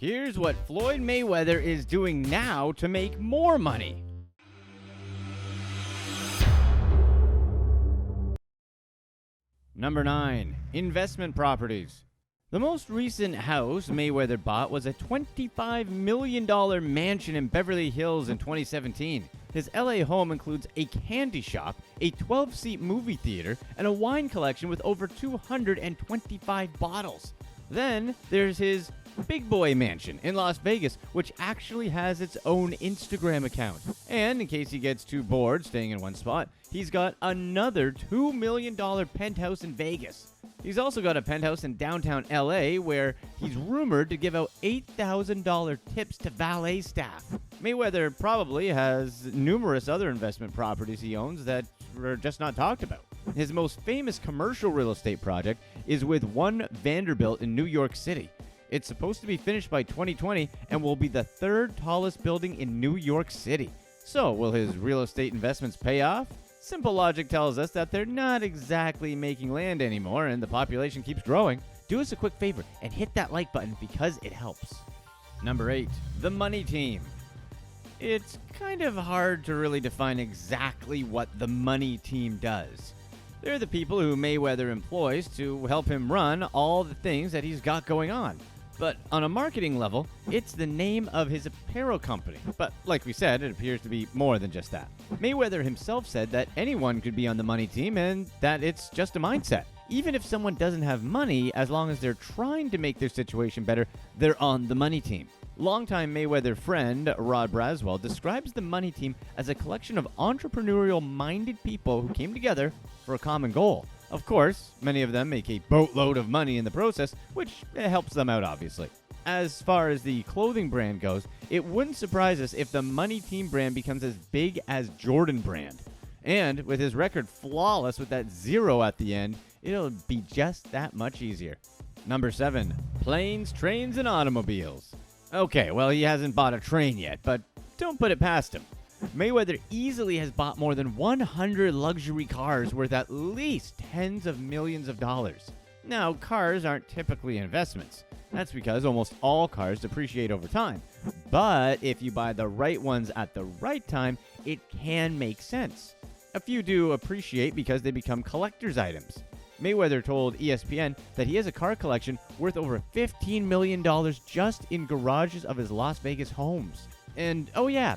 Here's what Floyd Mayweather is doing now to make more money. Number 9. Investment properties. The most recent house Mayweather bought was a $25 million mansion in Beverly Hills in 2017. His LA home includes a candy shop, a 12-seat movie theater, and a wine collection with over 225 bottles. Then there's his Big Boy Mansion in Las Vegas, which actually has its own Instagram account. And in case he gets too bored staying in one spot, he's got another $2 million penthouse in Vegas. He's also got a penthouse in downtown LA where he's rumored to give out $8,000 tips to valet staff. Mayweather probably has numerous other investment properties he owns that are just not talked about. His most famous commercial real estate project is with One Vanderbilt in New York City. It's supposed to be finished by 2020 and will be the third tallest building in New York City. So, will his real estate investments pay off? Simple logic tells us that they're not exactly making land anymore and the population keeps growing. Do us a quick favor and hit that like button because it helps. Number 8. The Money Team. It's kind of hard to really define exactly what the Money Team does. They're the people who Mayweather employs to help him run all the things that he's got going on. But on a marketing level, it's the name of his apparel company. But like we said, it appears to be more than just that. Mayweather himself said that anyone could be on the money team and that it's just a mindset. Even if someone doesn't have money, as long as they're trying to make their situation better, they're on the money team. Longtime Mayweather friend Rod Braswell describes the money team as a collection of entrepreneurial-minded people who came together for a common goal. Of course, many of them make a boatload of money in the process, which helps them out, obviously. As far as the clothing brand goes, it wouldn't surprise us if the Money Team brand becomes as big as Jordan brand. And with his record flawless with that 0 at the end, it'll be just that much easier. Number 7. Planes, trains, and automobiles. Okay, well, he hasn't bought a train yet, but don't put it past him. Mayweather easily has bought more than 100 luxury cars worth at least tens of millions of dollars. Now, cars aren't typically investments. That's because almost all cars depreciate over time. But if you buy the right ones at the right time, it can make sense. A few do appreciate because they become collector's items. Mayweather told ESPN that he has a car collection worth over $15 million just in garages of his Las Vegas homes. And oh yeah,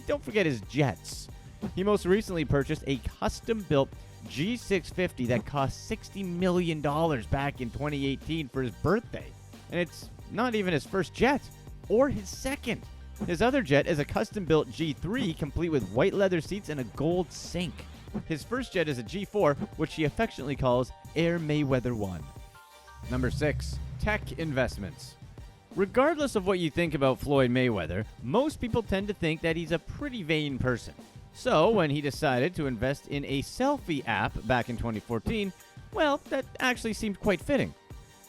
don't forget his jets. He most recently purchased a custom-built G650 that cost $60 million back in 2018 for his birthday. And it's not even his first jet, or his second. His other jet is a custom-built G3 complete with white leather seats and a gold sink. His first jet is a G4, which he affectionately calls Air Mayweather 1. Number 6. Tech investments. Regardless of what you think about Floyd Mayweather, most people tend to think that he's a pretty vain person. So when he decided to invest in a selfie app back in 2014, well, that actually seemed quite fitting.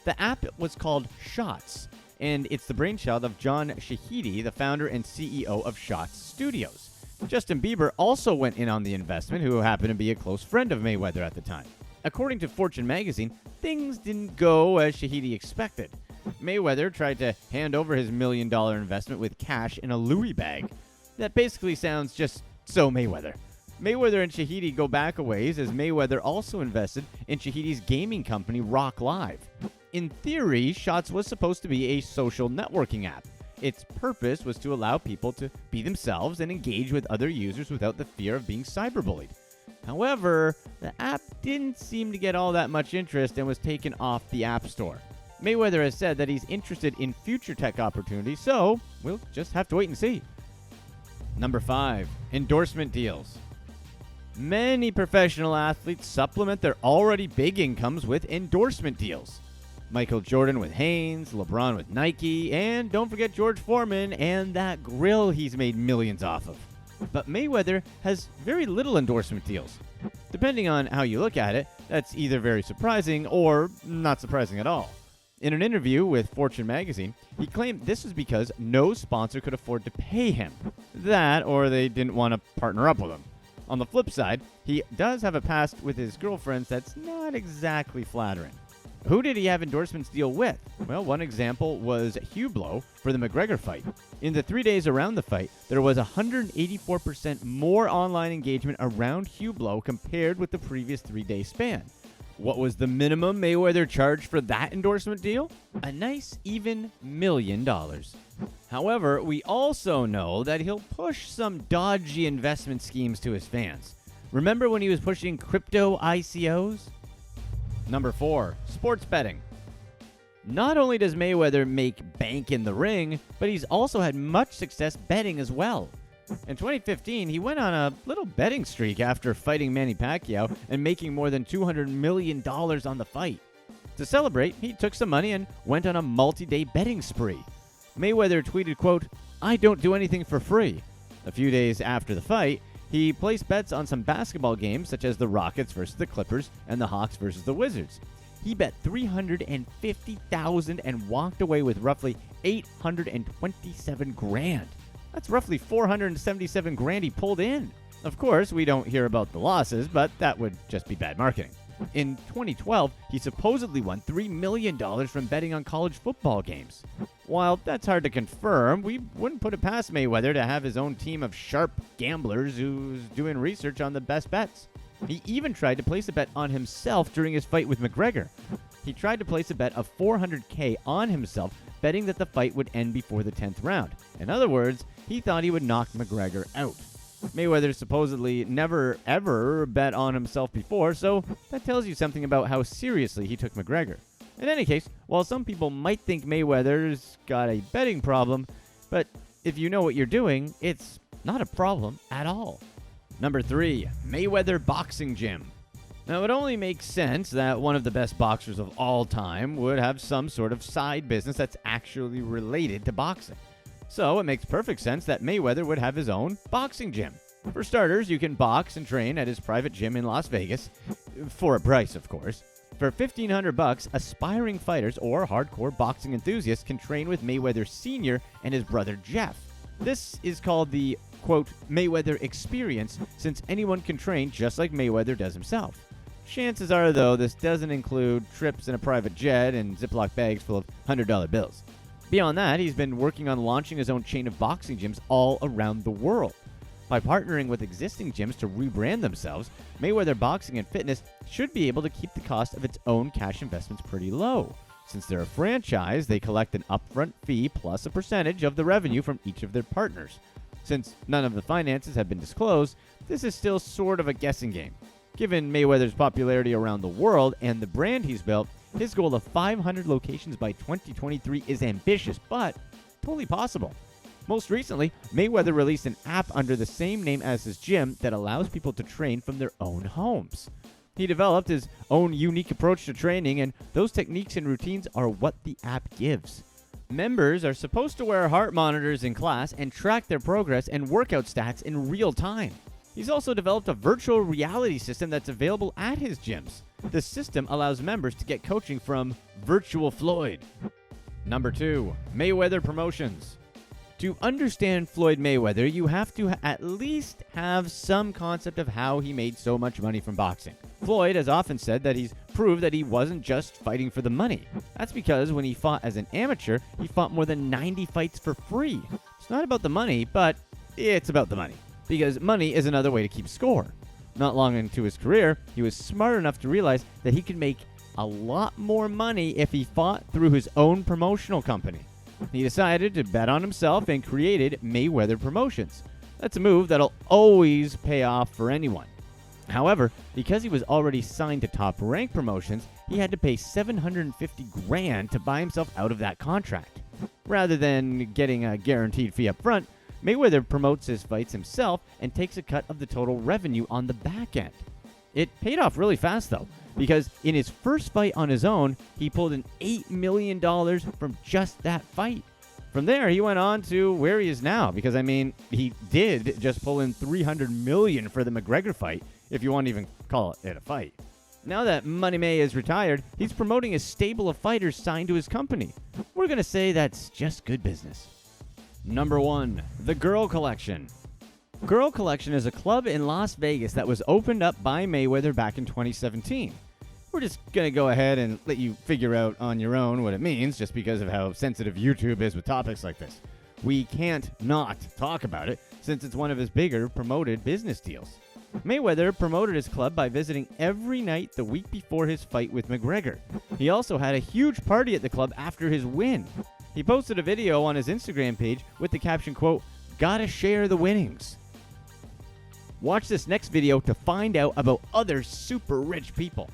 The app was called Shots, and it's the brainchild of John Shahidi, the founder and CEO of Shots Studios. Justin Bieber also went in on the investment, who happened to be a close friend of Mayweather at the time. According to Fortune magazine, things didn't go as Shahidi expected. Mayweather tried to hand over his $1 million investment with cash in a Louis bag. That basically sounds just so Mayweather. Mayweather and Shahidi go back a ways, as Mayweather also invested in Shahidi's gaming company Rock Live. In theory, Shots was supposed to be a social networking app. Its purpose was to allow people to be themselves and engage with other users without the fear of being cyberbullied. However, the app didn't seem to get all that much interest and was taken off the App Store. Mayweather has said that he's interested in future tech opportunities, so we'll just have to wait and see. Number 5. Endorsement deals. Many professional athletes supplement their already big incomes with endorsement deals. Michael Jordan with Hanes, LeBron with Nike, and don't forget George Foreman and that grill he's made millions off of. But Mayweather has very little endorsement deals. Depending on how you look at it, that's either very surprising or not surprising at all. In an interview with Fortune magazine, he claimed this was because no sponsor could afford to pay him. That, or they didn't want to partner up with him. On the flip side, he does have a past with his girlfriends that's not exactly flattering. Who did he have endorsements deal with? Well, one example was Hublot for the McGregor fight. In the 3 days around the fight, there was 184% more online engagement around Hublot compared with the previous 3-day span. What was the minimum Mayweather charged for that endorsement deal? A nice even $1 million. However, we also know that he'll push some dodgy investment schemes to his fans. Remember when he was pushing crypto ICOs? Number 4, sports betting. Not only does Mayweather make bank in the ring, but he's also had much success betting as well. In 2015, he went on a little betting streak after fighting Manny Pacquiao and making more than $200 million on the fight. To celebrate, he took some money and went on a multi-day betting spree. Mayweather tweeted, quote, "I don't do anything for free." A few days after the fight, he placed bets on some basketball games such as the Rockets versus the Clippers and the Hawks versus the Wizards. He bet $350,000 and walked away with roughly $827,000. That's roughly $477,000 he pulled in. Of course, we don't hear about the losses, but that would just be bad marketing. In 2012, he supposedly won $3 million from betting on college football games. While that's hard to confirm, we wouldn't put it past Mayweather to have his own team of sharp gamblers who's doing research on the best bets. He even tried to place a bet on himself during his fight with McGregor. He tried to place a bet of $400,000 on himself, betting that the fight would end before the 10th round. In other words, he thought he would knock McGregor out. Mayweather supposedly never ever bet on himself before, so that tells you something about how seriously he took McGregor. In any case, while some people might think Mayweather's got a betting problem, but if you know what you're doing, it's not a problem at all. Number 3, Mayweather Boxing Gym. Now, it only makes sense that one of the best boxers of all time would have some sort of side business that's actually related to boxing. So it makes perfect sense that Mayweather would have his own boxing gym. For starters, you can box and train at his private gym in Las Vegas, for a price, of course. For $1,500, aspiring fighters or hardcore boxing enthusiasts can train with Mayweather Sr. and his brother Jeff. This is called the, quote, Mayweather Experience, since anyone can train just like Mayweather does himself. Chances are, though, this doesn't include trips in a private jet and Ziploc bags full of $100 bills. Beyond that, he's been working on launching his own chain of boxing gyms all around the world. By partnering with existing gyms to rebrand themselves, Mayweather Boxing and Fitness should be able to keep the cost of its own cash investments pretty low. Since they're a franchise, they collect an upfront fee plus a percentage of the revenue from each of their partners. Since none of the finances have been disclosed, this is still sort of a guessing game. Given Mayweather's popularity around the world and the brand he's built, his goal of 500 locations by 2023 is ambitious, but totally possible. Most recently, Mayweather released an app under the same name as his gym that allows people to train from their own homes. He developed his own unique approach to training, and those techniques and routines are what the app gives. Members are supposed to wear heart monitors in class and track their progress and workout stats in real time. He's also developed a virtual reality system that's available at his gyms. The system allows members to get coaching from Virtual Floyd. Number 2, Mayweather Promotions. To understand Floyd Mayweather, you have to at least have some concept of how he made so much money from boxing. Floyd has often said that he's proved that he wasn't just fighting for the money. That's because when he fought as an amateur, he fought more than 90 fights for free. It's not about the money, but it's about the money. Because money is another way to keep score. Not long into his career, he was smart enough to realize that he could make a lot more money if he fought through his own promotional company. He decided to bet on himself and created Mayweather Promotions. That's a move that'll always pay off for anyone. However, because he was already signed to Top Rank Promotions, he had to pay $750,000 to buy himself out of that contract. Rather than getting a guaranteed fee up front, Mayweather promotes his fights himself and takes a cut of the total revenue on the back end. It paid off really fast, though, because in his first fight on his own, he pulled in $8 million from just that fight. From there, he went on to where he is now, because, he did just pull in $300 million for the McGregor fight, if you want to even call it a fight. Now that Money May is retired, he's promoting a stable of fighters signed to his company. We're going to say that's just good business. Number 1, the Girl Collection. Girl Collection is a club in Las Vegas that was opened up by Mayweather back in 2017. we're just going to go ahead and let you figure out on your own what it means just because of how sensitive YouTube is with topics like this. We can't not talk about it since it's one of his bigger promoted business deals. Mayweather promoted his club by visiting every night the week before his fight with McGregor. He also had a huge party at the club after his win. He posted a video on his Instagram page with the caption, quote, "Gotta share the winnings." Watch this next video to find out about other super rich people.